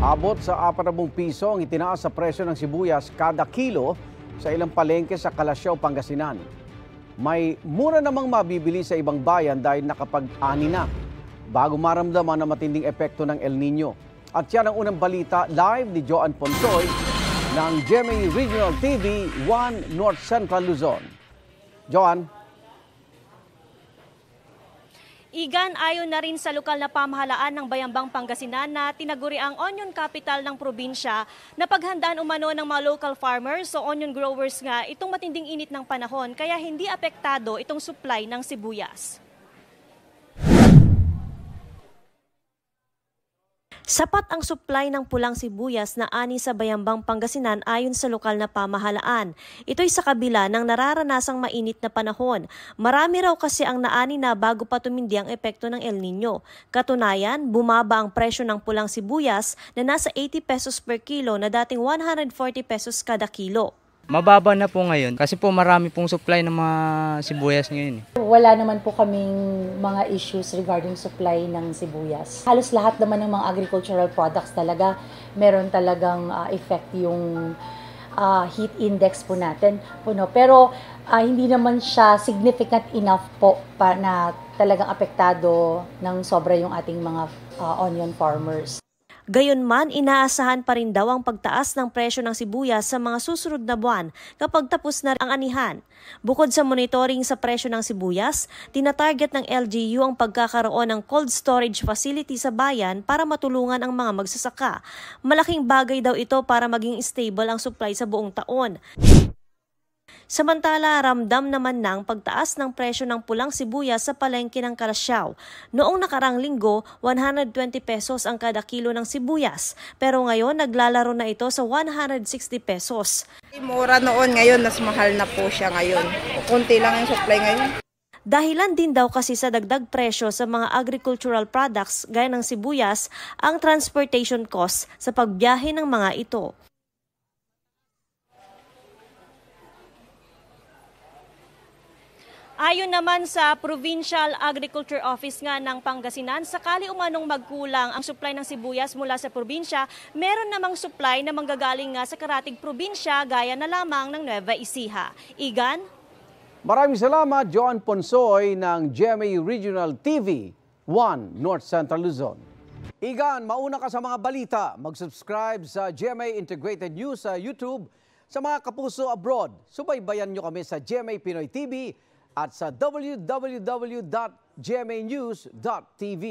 Abot sa 40 piso ang itinaas sa presyo ng sibuyas kada kilo sa ilang palengke sa Calasiao, Pangasinan. May mura namang mabibili sa ibang bayan dahil nakapag-ani na bago maramdaman ang matinding epekto ng El Nino. At yan ang unang balita live ni Joan Ponsoy ng GMA Regional TV 1 North Central Luzon. Joan? Igan, ayon na rin sa lokal na pamahalaan ng Bayambang Pangasinan na tinaguri ang onion capital ng probinsya na paghandaan umano ng mga local farmers o onion growers nga itong matinding init ng panahon kaya hindi apektado itong supply ng sibuyas. Sapat ang supply ng pulang sibuyas na ani sa Bayambang Pangasinan ayon sa lokal na pamahalaan. Ito'y sa kabila ng nararanasang mainit na panahon. Marami raw kasi ang naani na bago pa tumindi ang epekto ng El Nino. Katunayan, bumaba ang presyo ng pulang sibuyas na nasa 80 pesos per kilo na dating 140 pesos kada kilo. Mababa na po ngayon kasi po marami pong supply ng mga sibuyas ngayon. Wala naman po kaming mga issues regarding supply ng sibuyas. Halos lahat naman ng mga agricultural products talaga, meron talagang effect yung heat index po natin. Pero hindi naman siya significant enough po na talagang apektado ng sobra yung ating mga onion farmers. Gayunman, inaasahan pa rin daw ang pagtaas ng presyo ng sibuyas sa mga susunod na buwan kapag tapos na ang anihan. Bukod sa monitoring sa presyo ng sibuyas, tinatarget ng LGU ang pagkakaroon ng cold storage facility sa bayan para matulungan ang mga magsasaka. Malaking bagay daw ito para maging stable ang supply sa buong taon. Samantala, ramdam naman ng pagtaas ng presyo ng pulang sibuyas sa palengke ng Calasiao. Noong nakarang linggo, 120 pesos ang kada kilo ng sibuyas. Pero ngayon, naglalaro na ito sa 160 pesos. Mura noon, ngayon mas mahal na po siya ngayon. Kunti lang yung supply ngayon. Dahilan din daw kasi sa dagdag presyo sa mga agricultural products gaya ng sibuyas ang transportation cost sa pagbiyahe ng mga ito. Ayon naman sa Provincial Agriculture Office nga ng Pangasinan, sakali umanong magkulang ang supply ng sibuyas mula sa probinsya, meron namang supply na manggagaling nga sa karatig probinsya gaya na lamang ng Nueva Ecija. Igan? Maraming salamat, Joan Ponsoy ng GMA Regional TV 1 North Central Luzon. Igan, mauna ka sa mga balita. Mag-subscribe sa GMA Integrated News sa YouTube. Sa mga kapuso abroad, subaybayan nyo kami sa GMA Pinoy TV at sa www.gmanews.tv.